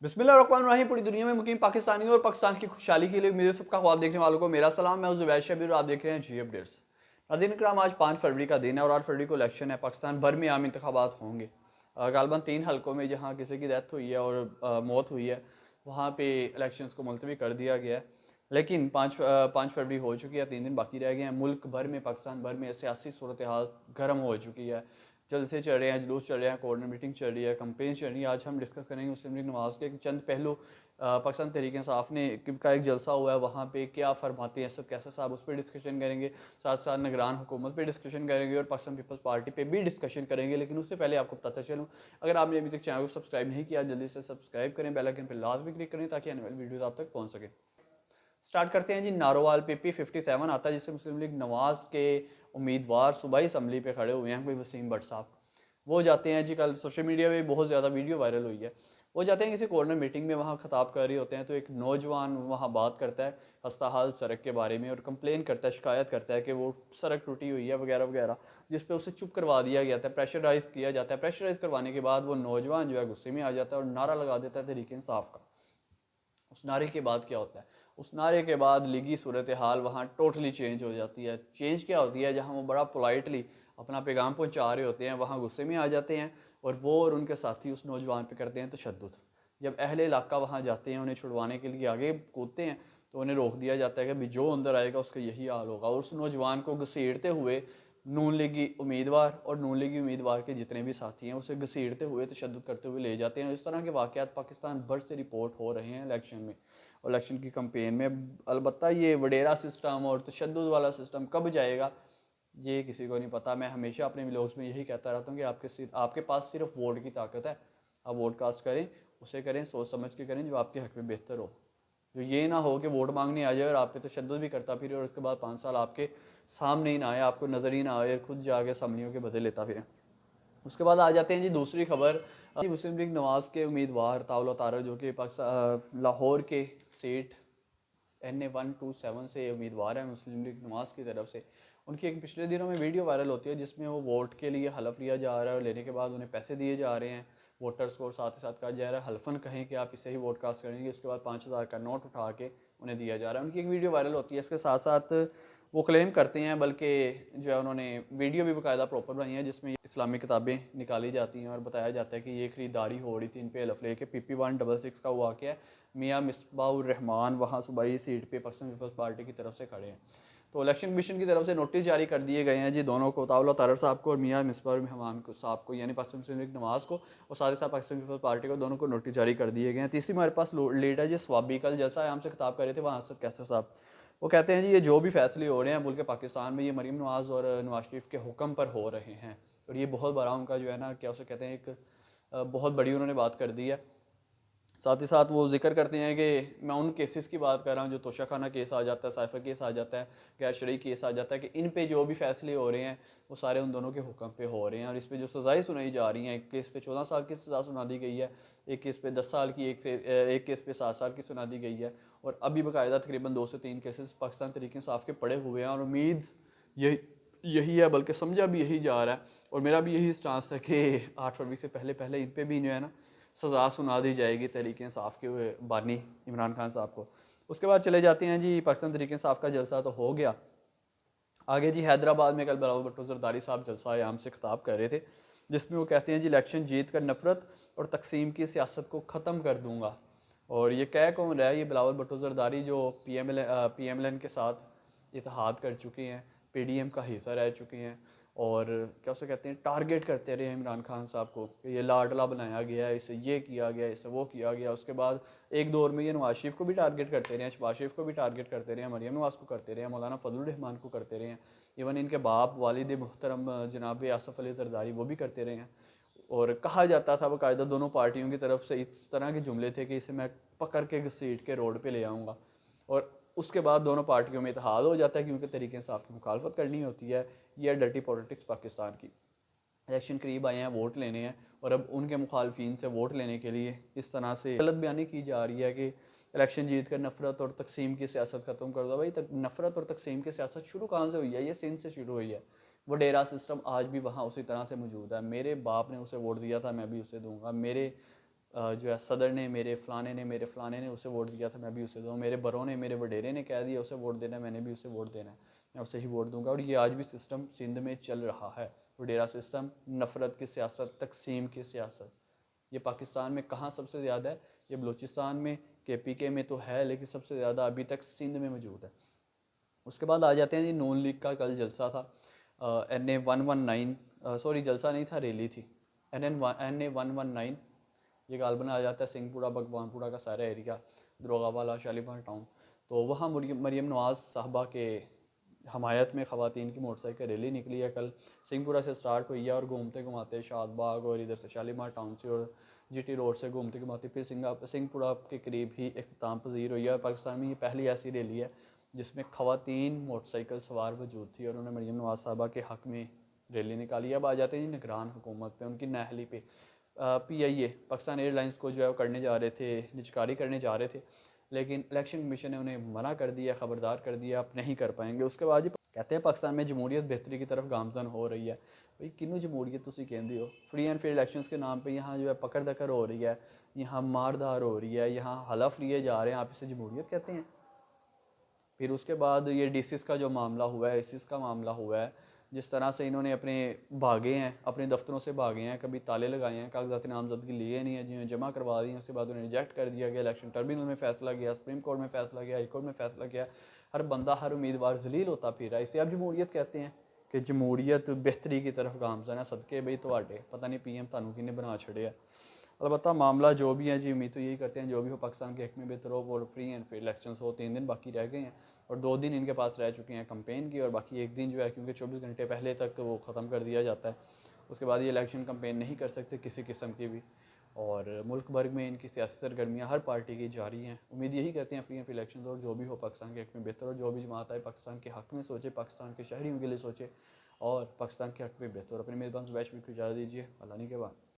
बिस्मिल्लाहिर्रहमानिर्रहीम। पूरी दुनिया में मुकीम पाकिस्तानियों और पाकिस्तान की खुशहाली के लिए मेरे सबका ख्वाब देखने वालों को मेरा सलाम। मैं जुबैर शबीर और आप देख रहे हैं जी अपडेट्स। नाज़रीन इकराम, आज 5 फरवरी का दिन है और 8 फरवरी को इलेक्शन है। पाकिस्तान भर में आम इंतखाबात होंगे। गालबन 3 हलकों में जहाँ किसी की डेथ हुई है और मौत हुई है, वहाँ पे इलेक्शंस को मुलतवी कर दिया गया है। लेकिन 5 फरवरी हो चुकी है, 3 दिन बाकी रह गए हैं। मुल्क भर में, पाकिस्तान भर में सियासी सूरत हाल गर्म हो चुकी है। जलसे चल रहे हैं, जुलूस चल रहे हैं, कोर्नर मीटिंग चल रही है, कंपेन चल रही है। आज हम डिस्कस करेंगे मुस्लिम लीग नवाज़ के चंद पहलू। पाकिस्तान तहरीक इंसाफ ने का एक जलसा हुआ है, वहाँ पे क्या फरमाते हैं सब कैसा साहब, उस पर डिस्कशन करेंगे। साथ साथ निगरान हुकूमत पे डिस्कशन करेंगे और पाकिस्तान पीपल्स पार्टी पे भी डिस्कशन करेंगे। लेकिन उससे पहले आपको बताता चलूँ, अगर आपने अभी तक चैनल को सब्सक्राइब नहीं किया, जल्दी से सब्सक्राइब करें, बेल आइकन पर लास्ट भी क्लिक करें ताकि आने वाली वीडियोज़ आप तक पहुँच सके। स्टार्ट करते हैं जी। नारोवाल पीपी 57 आता है, जिससे मुस्लिम लीग नवाज़ के उम्मीदवार सूबाई असम्बली पे खड़े हुए हैं, कोई वसीम भट्ट साहब। वो जाते हैं जी, कल सोशल मीडिया पे बहुत ज़्यादा वीडियो वायरल हुई है। वो जाते हैं किसी कॉर्नर मीटिंग में, वहाँ खताब कर रहे होते हैं, तो एक नौजवान वहाँ बात करता है खस्ता हाल सड़क के बारे में और कंप्लेन करता है, शिकायत करता है कि वो सड़क टूटी हुई है वगैरह वगैरह, जिस पे उसे चुप करवा दिया गया था, प्रेशराइज़ किया जाता है। प्रेशराइज़ करवाने के बाद वो नौजवान जो है गुस्से में आ जाता है और नारा लगा देता है तहरीक इंसाफ का। उस नारे के बाद क्या होता है, उस नारे के बाद लीगी सूरत हाल वहाँ टोटली चेंज हो जाती है। चेंज क्या होती है, जहाँ वो बड़ा पोलाइटली अपना पैगाम पहुँचा रहे होते हैं, वहाँ गुस्से में आ जाते हैं और वो और उनके साथी उस नौजवान पे करते हैं तशद्दुद। जब अहले इलाका वहाँ जाते हैं, उन्हें छुड़वाने के लिए आगे कूदते हैं, तो उन्हें रोक दिया जाता है कि भाई जो अंदर आएगा उसका यही हाल होगा। और उस नौजवान को घसीटते हुए नून लीगी उम्मीदवार और नून लीगी उम्मीदवार के जितने भी साथी हैं उसे घसीटते हुए तशद्दुद करते हुए ले जाते हैं। इस तरह के वाक़यात पाकिस्तान भर से रिपोर्ट हो रहे हैं इलेक्शन में, इलेक्शन की कंपेन में। अलबत्ता ये वडेरा सिस्टम और तशद्दुद वाला सिस्टम कब जाएगा ये किसी को नहीं पता। मैं हमेशा अपने व्लॉग्स में यही कहता रहता हूँ कि आपके पास सिर्फ वोट की ताकत है। आप वोट कास्ट करें, उसे करें सोच समझ के करें जो आपके हक में बेहतर हो। जो ये ना हो कि वोट मांगने आ जाए और आप पे तशद्दुद भी करता फिरे और उसके बाद 5 साल आपके सामने ही ना आए, आपको नज़र ही ना आए, खुद जाके असम्बलियों के बदले लेता फिरे। उसके बाद आ जाते हैं जी दूसरी खबर। मुस्लिम लीग नवाज़ के उम्मीदवार तावला तारा, जो कि पाकिस्तान लाहौर के सीट NA-127 से उम्मीदवार हैं मुस्लिम लीग नवाज़ की तरफ से। उनकी एक पिछले दिनों में वीडियो वायरल होती है जिसमें वो वोट के लिए हलफ लिया जा रहा है और लेने के बाद उन्हें पैसे दिए जा रहे हैं वोटर्स को, और साथ ही साथ कहा जा रहा है हल्फन कहें कि आप इसे ही वोट कास्ट करेंगे, उसके बाद 5,000 का नोट उठा के उन्हें दिया जा रहा है। उनकी एक वीडियो वायरल होती है। इसके साथ साथ वो क्लेम करते हैं, बल्कि जो है उन्होंने वीडियो भी बाकायदा प्रॉपर बनाई है जिसमें इस्लामी किताबें निकाली जाती हैं और बताया जाता है कि ये खरीदारी हो रही थी इन पे हलफ लेके। PP-166 का हुआ क्या है, मियाँ मिसबाउर रहमान वहाँ सूबाई सीट पे पाकिस्तान पीपल्स पार्टी की तरफ से खड़े हैं। तो इलेक्शन कमीशन की तरफ से नोटिस जारी कर दिए गए हैं जी दोनों को, तावला तारर साहब को और मियाँ मिसबाउर रहमान को साहब को, यानी पाकिस्तान मुस्लिम लीग नवाज़ को और साथ ही साथ पाकिस्तान पीपल्स पार्टी को, दोनों को नोटिस जारी कर दिए गए हैं। तीसरी हमारे पास लीड है जी स्वाबी। कल जैसा है हमसे खिताब कर रहे थे वहाँ असद कैसर साहब। वो कहते हैं जी ये जो भी फैसले हो रहे हैं मुल्क पाकिस्तान में, ये मरीम नवाज़ और नवाज शरीफ के हुक्म पर हो रहे हैं। और ये बहुत बड़ा उनका जो है ना, क्या उसे कहते हैं, एक बहुत बड़ी उन्होंने बात कर दी है। साथ ही साथ वो जिक्र करते हैं कि मैं उन केसेस की बात कर रहा हूँ जो तोशाखाना केस आ जाता है, साइफर केस आ जाता है, गैर शरई केस आ जाता है, कि इन पे जो भी फैसले हो रहे हैं वो सारे उन दोनों के हुक्म पे हो रहे हैं। और इस पे जो सज़ाएँ सुनाई जा रही हैं, एक केस पे 14 साल की सज़ा सुना दी गई है, एक केस पे 10 साल की, एक केस पे 7 साल की सुना दी गई है। और अभी बाकायदा तकरीबन 2 से 3 केसेस पाकिस्तान तहरीक इंसाफ के पड़े हुए हैं और उम्मीद यही यही है, बल्कि समझा भी यही जा रहा है और मेरा भी यही स्टांस है कि 8 फरवरी से पहले पहले इन पर भी जो है ना सज़ा सुना दी जाएगी तहरीक इंसाफ के बानी इमरान खान साहब को। उसके बाद चले जाते हैं जी, पाकिस्तान तहरीक इंसाफ का जलसा तो हो गया। आगे जी हैदराबाद में कल बिलावल भुट्टो जरदारी साहब जलसा आयाम से खिताब कर रहे थे, जिसमें वो कहते हैं जी इलेक्शन जीत कर नफरत और तकसीम की सियासत को ख़त्म कर दूंगा। और ये कह कौन रहा है, ये बिलावल भुट्टो जरदारी जो PMLN के साथ इत्तेहाद कर चुके हैं, PDM का हिस्सा रह चुके हैं और क्या उसे कहते हैं टारगेट करते रहे इमरान खान साहब को कि ये लाडला बनाया गया है, इसे ये किया गया, इसे वो किया गया। उसके बाद एक दौर में ये नवाज शरीफ को भी टारगेट करते रहे हैं, शहबाज शरीफ को भी टारगेट करते रहे हैं, मरियम नवाज़ को करते रहे हैं, मौलाना फजलुर रहमान को करते रहे हैं, इवन इनके बाप वालिद मुहतरम जनाब आसफ़ अली जरदारी वो भी करते रहे हैं। और कहा जाता था बाकायदा दोनों पार्टियों की तरफ से इस तरह के जुमले थे कि इसे मैं पकड़ के घसीट के रोड पे ले आऊँगा। और उसके बाद दोनों पार्टियों में इत्तेहाद हो जाता है क्योंकि तरीके इंसाफ की मुखालफत करनी होती है। यह डर्टी पॉलिटिक्स पाकिस्तान की। इलेक्शन करीब आए हैं, वोट लेने हैं और अब उनके मुखालफिन से वोट लेने के लिए इस तरह से गलत बयानी की जा रही है कि इलेक्शन जीत कर नफरत और तकसीम की सियासत ख़त्म कर दो। भाई नफरत और तकसीम की सियासत शुरू कहाँ से हुई है, ये सिंध से शुरू हुई है। वो डेरा सिस्टम आज भी वहाँ उसी तरह से मौजूद है। मेरे बाप ने उसे वोट दिया था, मैं भी उसे दूंगा। मेरे जो है सदर ने मेरे फ़लाने ने उसे वोट दिया था, मैं भी उसे दूँ, मेरे बड़ों ने मेरे वडेरे ने कह दिया उसे वोट देना है, मैंने भी उसे वोट देना है, मैं उसे ही वोट दूंगा। और ये आज भी सिस्टम सिंध में चल रहा है, वडेरा सिस्टम, नफ़रत की सियासत, तकसीम की सियासत। ये पाकिस्तान में कहाँ सबसे ज़्यादा है? ये बलूचिस्तान में, KPK में तो है, लेकिन सबसे ज़्यादा अभी तक सिंध में मौजूद है। उसके बाद आ जाते हैं जी, नून लीग का कल जलसा था, NA 119, सॉरी जलसा नहीं था, रैली थी, NA 119। ये गालबन आ जाता है सिंहपुरा भगवानपुरा का सारा एरिया, दरोगावाला, शालीमार टाउन। तो वहाँ मरियम नवाज़ साहबा के हमायत में ख़वातीन की मोटरसाइकिल रैली निकली है कल। सिंहपुरा से स्टार्ट हुई है और घूमते घुमाते शादबाग और इधर से शालीमार टाउन से और GT रोड से घूमते घुमाते फिर सिंहपुरा के करीब ही इख्तिताम पजीर हुई है। पाकिस्तान में ये पहली ऐसी रैली है जिसमें ख़वातीन मोटरसाइकिल सवार मौजूद थी और उन्होंने मरियम नवाज़ साहबा के हक़ में रैली निकाली। अब आ जाते हैं जी निगरान हुकूमत पे, उनकी नाअहली पे। PIA पाकिस्तान एयरलाइंस को जो है वो करने जा रहे थे, निजकारी करने जा रहे थे, लेकिन इलेक्शन कमीशन ने उन्हें मना कर दिया, ख़बरदार कर दिया, आप नहीं कर पाएंगे। उसके बाद ही कहते हैं पाकिस्तान में जमहूरियत बेहतरी की तरफ गामजन हो रही है। भाई किनू जमहूरियत तुसी कहते हो? फ्री एंड फेयर इलेक्शंस के नाम पे यहाँ जो है पकड़ दकड़ हो रही है, यहाँ मारधार हो रही है, यहाँ हलफ लिए जा रहे हैं, आप इसे जमहूरियत कहते हैं? फिर उसके बाद ये DCs का जो मामला हुआ है, ISIS का मामला हुआ है, जिस तरह से इन्होंने अपने भागे हैं, अपने दफ्तरों से भागे हैं, कभी ताले लगाए हैं, कागजात नामजदगी लिए नहीं है, जिन्हें जमा करवा दी हैं, उसके बाद उन्हें रिजेक्ट कर दिया गया, इलेक्शन ट्रिब्यूनल में फैसला गया, सुप्रीम कोर्ट में फैसला गया, हाई कोर्ट में फैसला गया, हर बंदा हर उम्मीदवार जलील होता फिर रहा है। इसे आप जमहूरियत कहते हैं कि जमहूरियत बेहतरी की तरफ गामजन है? सदके बई ਤੁਹਾਡੇ पता नहीं PM ਤੁਹਾਨੂੰ किन्ने बना छड़े। अलबत्ता मामला जो भी है जी, उम्मीद तो यही करते हैं जो भी हो पाकिस्तान के हक में बेहतर हो और फ्री एंड फेयर इलेक्शंस हो। 3 दिन बाकी रह गए हैं और 2 दिन इनके पास रह चुके हैं कंपेन की, और बाकी एक दिन जो है क्योंकि 24 घंटे पहले तक वो ख़त्म कर दिया जाता है, उसके बाद ये इलेक्शन कंपेन नहीं कर सकते किसी किस्म की भी। और मुल्क भर में इनकी सियासी सरगर्मियाँ हर पार्टी की जारी हैं। उम्मीद यही करते हैं फ्री एंड फेयर इलेक्शन और जो भी हो पाकिस्तान के हक में बेहतर हो, जो भी जमात आए पाकिस्तान के हक में सोचे, पाकिस्तान के शहरियों के लिए सोचे और पाकिस्तान के हक में बेहतर। अपने मेज़बान वैश भी को इजाज़त दीजिए, अल्लाह ने के बाद।